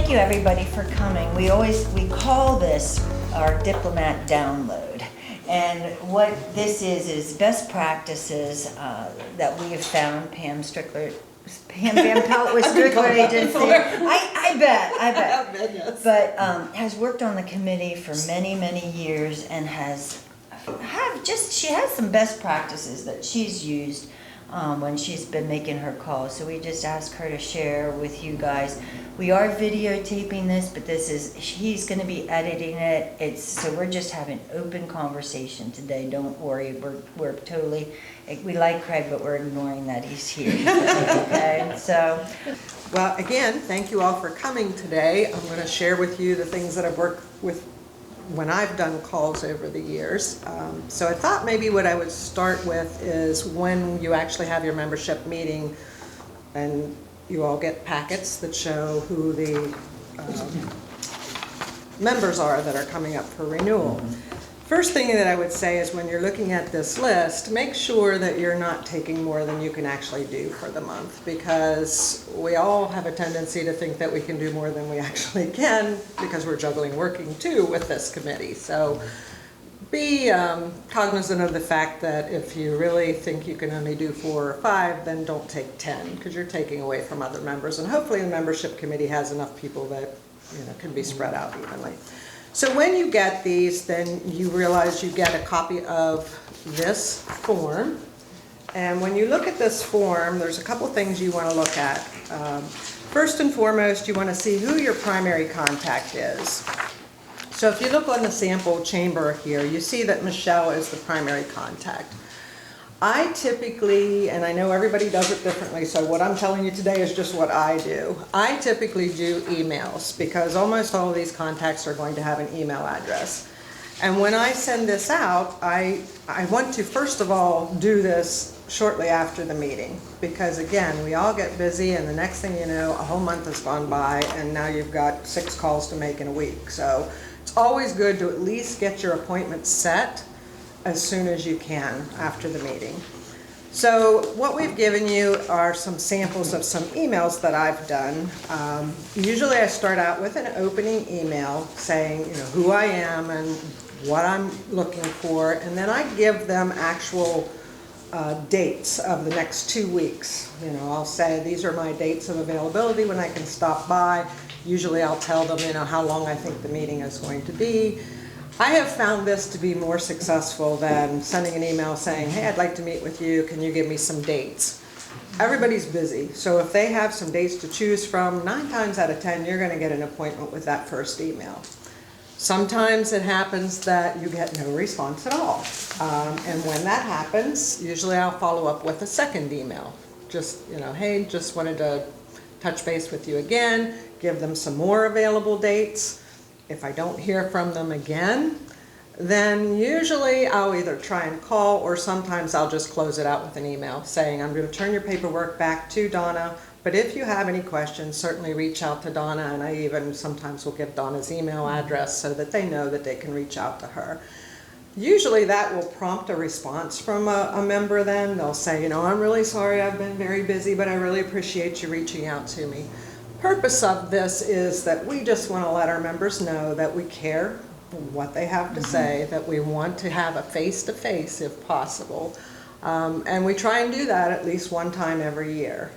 thank you everybody for coming. We call this our Diplomat download. And what this is best practices that we have found. Pam Van Pelt was Strickler agency. I bet. Yes. But has worked on the committee for many years and she has some best practices that she's used when she's been making her calls. So we just asked her to share with you guys. We are videotaping this, but he's going to be editing it. So we're just having open conversation today. Don't worry, we're totally, we like Craig, but we're ignoring that he's here. Okay, so. Well, again, thank you all for coming today. I'm going to share with you the things that I've worked with when I've done calls over the years. So I thought maybe what I would start with is when you actually have your membership meeting and you all get packets that show who the members are that are coming up for renewal. First thing that I would say is when you're looking at this list, make sure that you're not taking more than you can actually do for the month, because we all have a tendency to think that we can do more than we actually can because we're juggling working too with this committee. So be cognizant of the fact that if you really think you can only do 4 or 5, then don't take 10, because you're taking away from other members. And hopefully the membership committee has enough people that can be spread out evenly. So when you get these, then you realize you get a copy of this form. And when you look at this form, there's a couple things you want to look at. First and foremost, you want to see who your primary contact is. So if you look on the sample chamber here, you see that Michelle is the primary contact. I typically, and I know everybody does it differently, so what I'm telling you today is just what I do. I typically do emails because almost all of these contacts are going to have an email address. And when I send this out, I want to first of all do this shortly after the meeting, because again, we all get busy and the next thing you know, a whole month has gone by and now you've got 6 calls to make in a week. So it's always good to at least get your appointment set as soon as you can after the meeting. So what we've given you are some samples of some emails that I've done. Usually I start out with an opening email saying who I am and what I'm looking for, and then I give them actual dates of the next 2 weeks. I'll say these are my dates of availability when I can stop by. Usually I'll tell them how long I think the meeting is going to be. I have found this to be more successful than sending an email saying, hey, I'd like to meet with you, can you give me some dates? Everybody's busy, so if they have some dates to choose from, 9 times out of 10 you're going to get an appointment with that first email. Sometimes it happens that you get no response at all. And when that happens, usually I'll follow up with a second email. Just, hey, just wanted to touch base with you again, give them some more available dates. If I don't hear from them again, then usually I'll either try and call, or sometimes I'll just close it out with an email saying, I'm going to turn your paperwork back to Donna, but if you have any questions, certainly reach out to Donna, and I even sometimes will give Donna's email address so that they know that they can reach out to her. Usually that will prompt a response from a member then. They'll say, I'm really sorry, I've been very busy, but I really appreciate you reaching out to me. Purpose of this is that we just want to let our members know that we care what they have to say, that we want to have a face-to-face if possible. And we try and do that at least one time every year.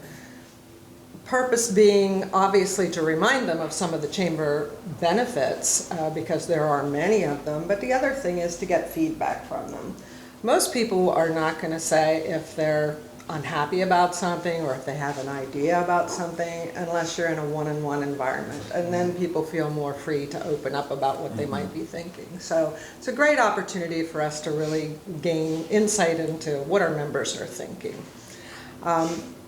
Purpose being obviously to remind them of some of the chamber benefits because there are many of them, but the other thing is to get feedback from them. Most people are not going to say if they're unhappy about something or if they have an idea about something unless you're in a one-on-one environment, and then people feel more free to open up about what they might be thinking. So it's a great opportunity for us to really gain insight into what our members are thinking.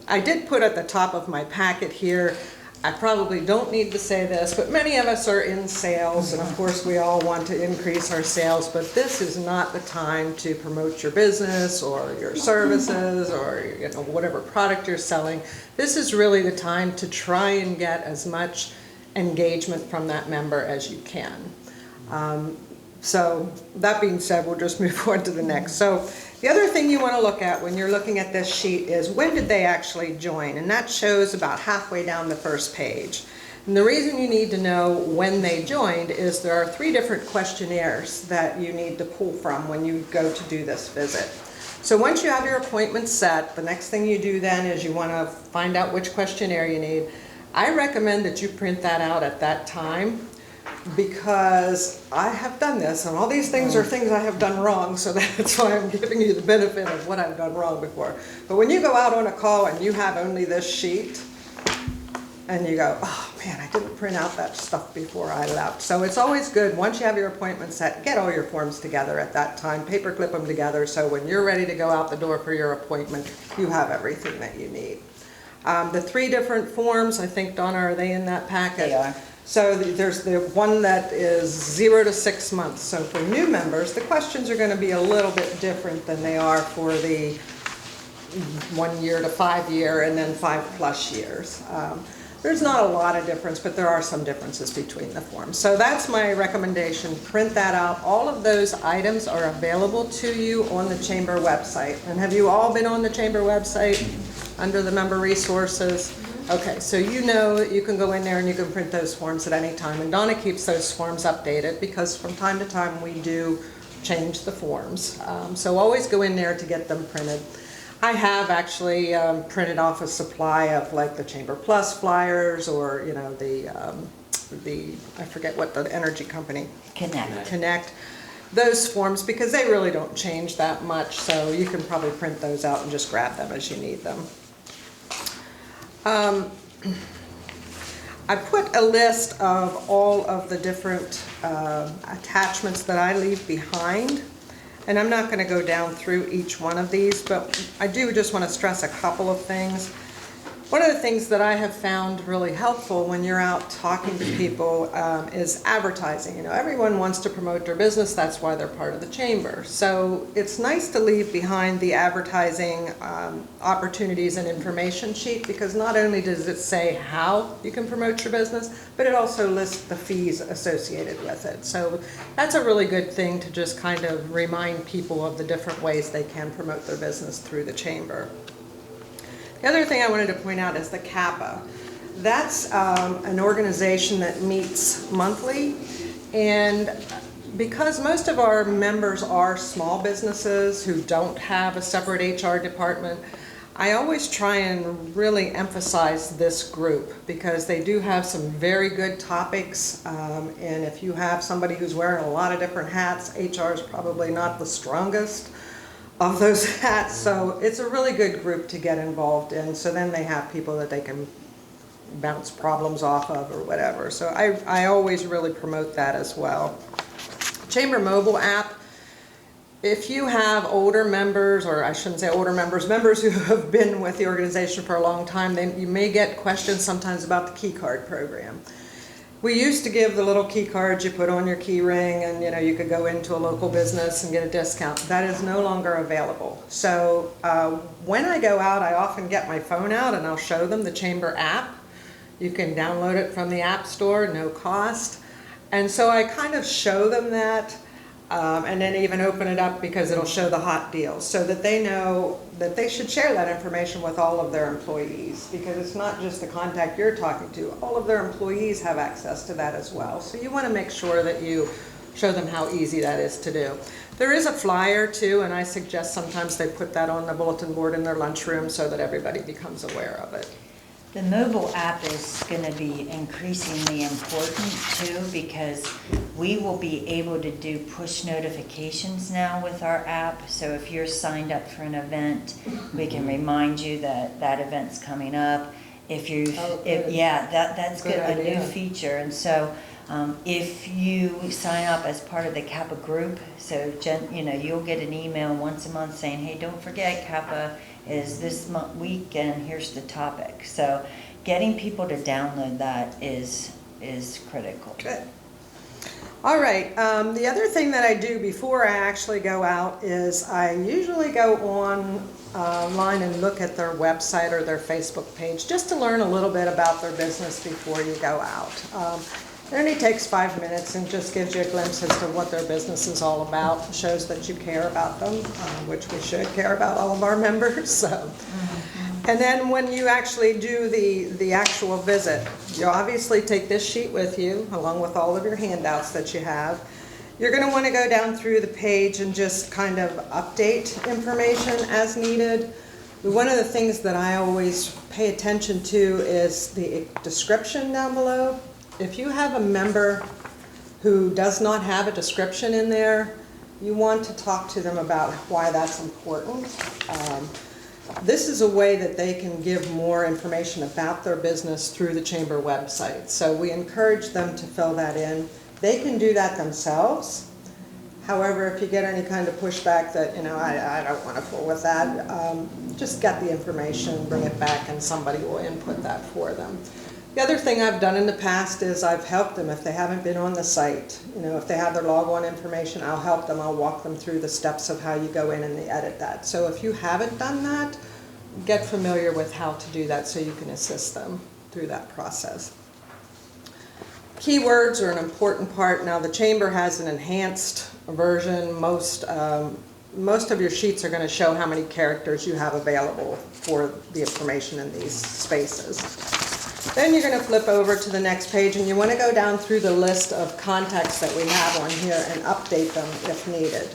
I did put at the top of my packet here, I probably don't need to say this, but many of us are in sales, and of course we all want to increase our sales, but this is not the time to promote your business or your services or whatever product you're selling. This is really the time to try and get as much engagement from that member as you can. So that being said, we'll just move on to the next. So the other thing you want to look at when you're looking at this sheet is when did they actually join, and that shows about halfway down the first page. And the reason you need to know when they joined is there are 3 different questionnaires that you need to pull from when you go to do this visit. So once you have your appointment set, the next thing you do then is you want to find out which questionnaire you need. I recommend that you print that out at that time, because I have done this, and all these things are things I have done wrong, so that's why I'm giving you the benefit of what I've done wrong before. But when you go out on a call and you have only this sheet, and you go, oh man, I didn't print out that stuff before I left. So it's always good, once you have your appointment set, get all your forms together at that time, paper clip them together, so when you're ready to go out the door for your appointment, you have everything that you need. The 3 different forms, I think, Donna, are they in that packet? They are. So there's the one that is 0 to 6 months. So for new members, the questions are going to be a little bit different than they are for the 1 year to 5 year and then 5+ years. There's not a lot of difference, but there are some differences between the forms. So that's my recommendation. Print that out. All of those items are available to you on the Chamber website. And have you all been on the Chamber website under the member resources? Okay, so you know that you can go in there and you can print those forms at any time. And Donna keeps those forms updated because from time to time we do change the forms. So always go in there to get them printed. I have actually printed off a supply of like the Chamber Plus flyers, or you know the I forget what the energy company, Connect, those forms, because they really don't change that much, so you can probably print those out and just grab them as you need them. I put a list of all of the different attachments that I leave behind. And I'm not going to go down through each one of these, but I do just want to stress a couple of things. One of the things that I have found really helpful when you're out talking to people is advertising. You know, everyone wants to promote their business, that's why they're part of the Chamber. So it's nice to leave behind the advertising opportunities and information sheet, because not only does it say how you can promote your business, but it also lists the fees associated with it. So that's a really good thing to just kind of remind people of the different ways they can promote their business through the Chamber. The other thing I wanted to point out is the CAPA. That's an organization that meets monthly, and because most of our members are small businesses who don't have a separate HR department, I always try and really emphasize this group, because they do have some very good topics, and if you have somebody who's wearing a lot of different hats, HR is probably not the strongest of those hats, so it's a really good group to get involved in. So then they have people that they can bounce problems off of or whatever. So I always really promote that as well. Chamber mobile app, if you have older members, or I shouldn't say older members, members who have been with the organization for a long time, then you may get questions sometimes about the key card program. We used to give the little key cards you put on your key ring, and you know, you could go into a local business and get a discount. That is no longer available. So when I go out, I often get my phone out and I'll show them the Chamber app. You can download it from the App Store, no cost. And so I kind of show them that, and then even open it up because it'll show the hot deals, so that they know that they should share that information with all of their employees, because it's not just the contact you're talking to, all of their employees have access to that as well. So you want to make sure that you show them how easy that is to do. There is a flyer too, and I suggest sometimes they put that on the bulletin board in their lunchroom so that everybody becomes aware of it. The mobile app is going to be increasingly important too, because we will be able to do push notifications now with our app. So if you're signed up for an event, we can remind you that that event's coming up. If you, that's good, a new feature. And so if you sign up as part of the Kappa group, so you'll get an email once a month saying, hey, don't forget Kappa is this week and here's the topic. So getting people to download that is critical. Good. All right, the other thing that I do before I actually go out is I usually go online and look at their website or their Facebook page just to learn a little bit about their business before you go out. It only takes 5 minutes and just gives you a glimpse as to what their business is all about. Shows that you care about them, which we should care about all of our members. So, And then when you actually do the actual visit, you obviously take this sheet with you, along with all of your handouts that you have. You're going to want to go down through the page and just kind of update information as needed. One of the things that I always pay attention to is the description down below. If you have a member who does not have a description in there, you want to talk to them about why that's important. This is a way that they can give more information about their business through the Chamber website. So we encourage them to fill that in. They can do that themselves. However, if you get any kind of pushback that, you know, I don't want to fool with that, just get the information, bring it back, and somebody will input that for them. The other thing I've done in the past is I've helped them if they haven't been on the site. You know, if they have their log-on information, I'll help them. I'll walk them through the steps of how you go in and they edit that. So if you haven't done that, get familiar with how to do that so you can assist them through that process. Keywords are an important part. Now the Chamber has an enhanced version. Most of your sheets are going to show how many characters you have available for the information in these spaces. Then you're going to flip over to the next page and you want to go down through the list of contacts that we have on here and update them if needed.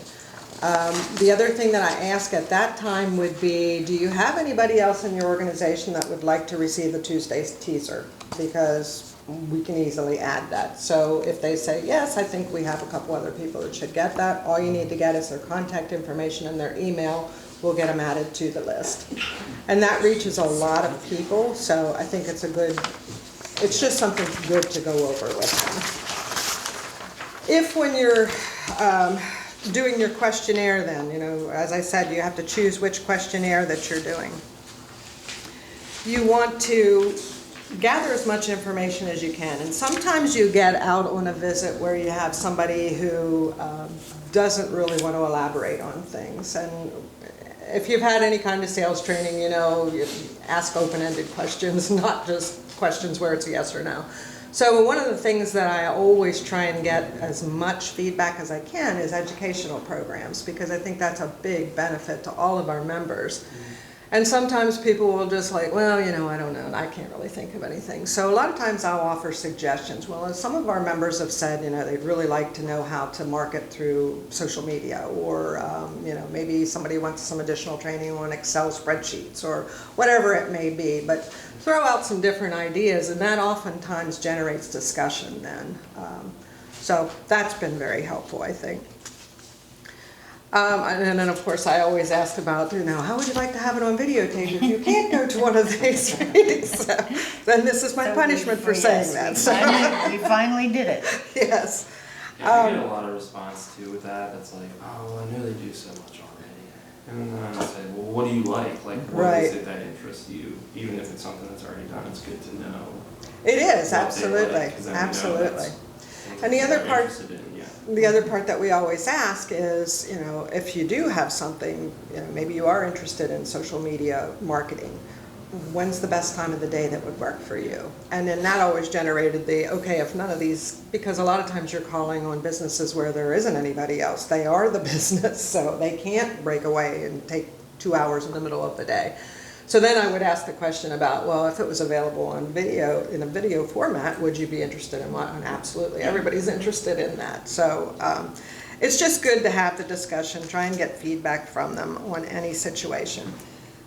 The other thing that I ask at that time would be, do you have anybody else in your organization that would like to receive a Tuesday's teaser? Because we can easily add that. So if they say, yes, I think we have a couple other people that should get that, all you need to get is their contact information and their email. We'll get them added to the list. And that reaches a lot of people, so I think it's it's just something good to go over with them. If when you're doing your questionnaire then, you know, as I said, you have to choose which questionnaire that you're doing. You want to gather as much information as you can. And sometimes you get out on a visit where you have somebody who doesn't really want to elaborate on things. And if you've had any kind of sales training, you know, you ask open-ended questions, not just questions where it's a yes or no. So one of the things that I always try and get as much feedback as I can is educational programs, because I think that's a big benefit to all of our members. And sometimes people will just like, well, you know, I don't know, I can't really think of anything. So a lot of times I'll offer suggestions. Well, as some of our members have said, you know, they'd really like to know how to market through social media, or, you know, maybe somebody wants some additional training on Excel spreadsheets or whatever it may be. But throw out some different ideas, and that oftentimes generates discussion then. So that's been very helpful, I think. And then, of course, I always ask about, you know, how would you like to have it on videotape if you can't go to one of these meetings? So, then this is my punishment for saying that. So. We finally did it. Yes. Yeah, I get a lot of response too with that. That's like, oh, I know they do so much already. And then I say, well, what do you like? Like, what is it that interests you? Even if it's something that's already done, it's good to know. It is, absolutely, absolutely. And the other part. The other part that we always ask is, you know, if you do have something, you know, maybe you are interested in social media marketing, when's the best time of the day that would work for you? And then that always generated the, okay, if none of these, because a lot of times you're calling on businesses where there isn't anybody else. They are the business, so they can't break away and take 2 hours in the middle of the day. So then I would ask the question about, well, if it was available on video, in a video format, would you be interested in one? And absolutely, everybody's interested in that. So it's just good to have the discussion, try and get feedback from them on any situation.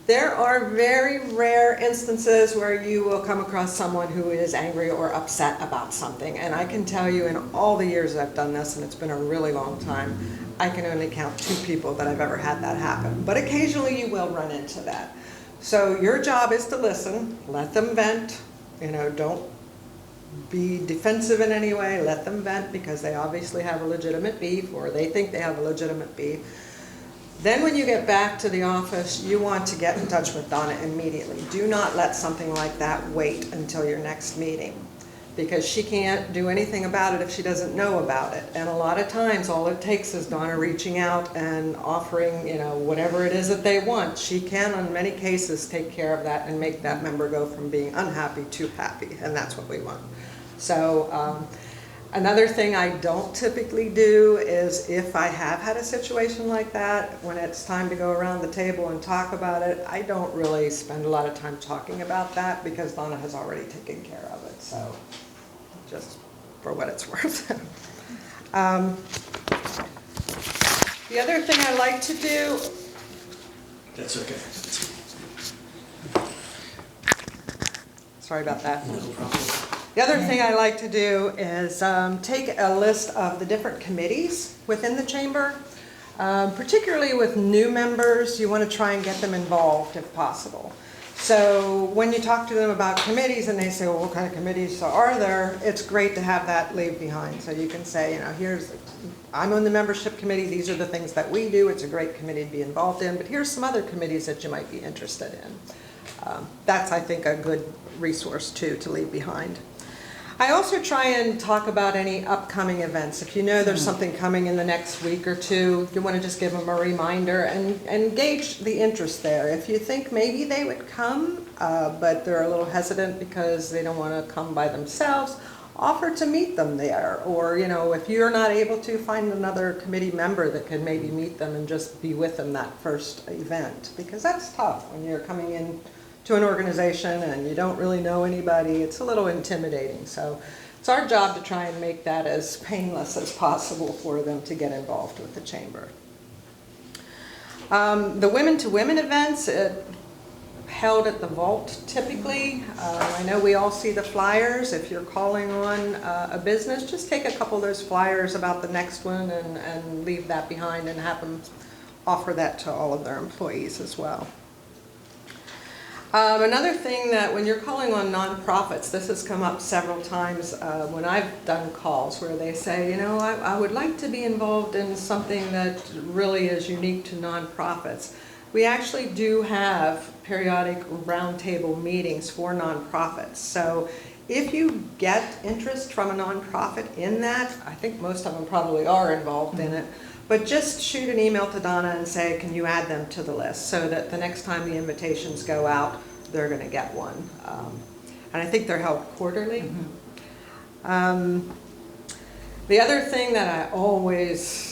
There are very rare instances where you will come across someone who is angry or upset about something. And I can tell you in all the years I've done this, and it's been a really long time, I can only count 2 people that I've ever had that happen. But occasionally you will run into that. So your job is to listen, let them vent, you know, don't be defensive in any way, let them vent because they obviously have a legitimate beef or they think they have a legitimate beef. Then when you get back to the office, you want to get in touch with Donna immediately. Do not let something like that wait until your next meeting, because she can't do anything about it if she doesn't know about it. And a lot of times all it takes is Donna reaching out and offering, you know, whatever it is that they want. She can, in many cases, take care of that and make that member go from being unhappy to happy, and that's what we want. So Another thing I don't typically do is if I have had a situation like that, when it's time to go around the table and talk about it, I don't really spend a lot of time talking about that because Donna has already taken care of it, so just for what it's worth. The other thing I like to do, That's okay. sorry about that. No problem. The other thing I like to do is take a list of the different committees within the chamber. Particularly with new members, you want to try and get them involved if possible. So when you talk to them about committees and they say, well, what kind of committees are there? It's great to have that leave behind. So you can say, I'm on the membership committee. These are the things that we do. It's a great committee to be involved in, but here's some other committees that you might be interested in. That's, I think, a good resource too to leave behind. I also try and talk about any upcoming events. If you know there's something coming in the next week or two, you want to just give them a reminder and gauge the interest there. If you think maybe they would come, but they're a little hesitant because they don't want to come by themselves, offer to meet them there. Or, if you're not able to, find another committee member that could maybe meet them and just be with them that first event. Because that's tough when you're coming in to an organization and you don't really know anybody. It's a little intimidating. So it's our job to try and make that as painless as possible for them to get involved with the chamber. The Women to Women events held at the Vault typically. I know we all see the flyers. If you're calling on a business, just take a couple of those flyers about the next one and leave that behind and have them offer that to all of their employees as well. Another thing that when you're calling on nonprofits, this has come up several times when I've done calls where they say, I would like to be involved in something that really is unique to nonprofits. We actually do have periodic roundtable meetings for nonprofits. So if you get interest from a nonprofit in that, I think most of them probably are involved in it, but just shoot an email to Donna and say, can you add them to the list so that the next time the invitations go out, they're going to get one. And I think they're held quarterly. The other thing that I always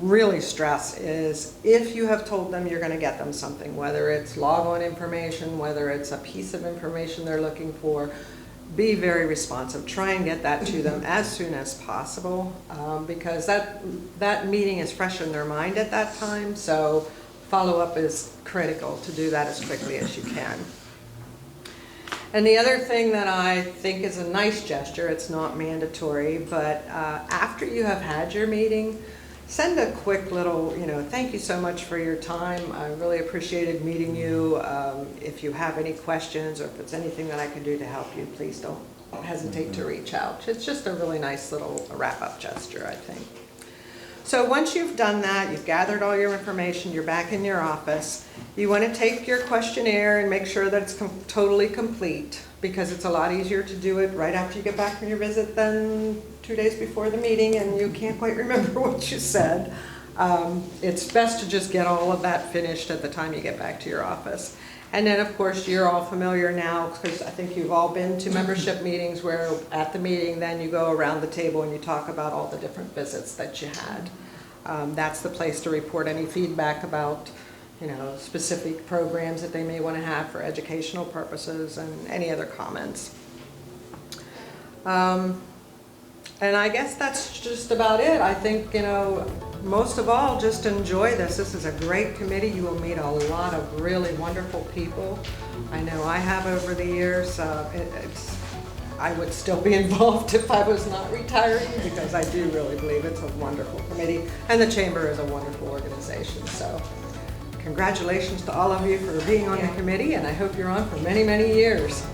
really stress is if you have told them you're going to get them something, whether it's log-on information, whether it's a piece of information they're looking for, be very responsive. Try and get that to them as soon as possible because that meeting is fresh in their mind at that time. So follow-up is critical to do that as quickly as you can. And the other thing that I think is a nice gesture, it's not mandatory, but after you have had your meeting, send a quick little, thank you so much for your time. I really appreciated meeting you. If you have any questions or if it's anything that I can do to help you, please don't hesitate to reach out. It's just a really nice little wrap-up gesture, I think. So once you've done that, you've gathered all your information, you're back in your office, you want to take your questionnaire and make sure that it's totally complete because it's a lot easier to do it right after you get back from your visit than 2 days before the meeting and you can't quite remember what you said. It's best to just get all of that finished at the time you get back to your office. And then of course you're all familiar now because I think you've all been to membership meetings where at the meeting then you go around the table and you talk about all the different visits that you had. That's the place to report any feedback about specific programs that they may want to have for educational purposes and any other comments. And I guess that's just about it. I think, most of all, just enjoy this. This is a great committee. You will meet a lot of really wonderful people. I know I have over the years. I would still be involved if I was not retiring because I do really believe it's a wonderful committee and the Chamber is a wonderful organization. So congratulations to all of you for being on the committee and I hope you're on for many, many years.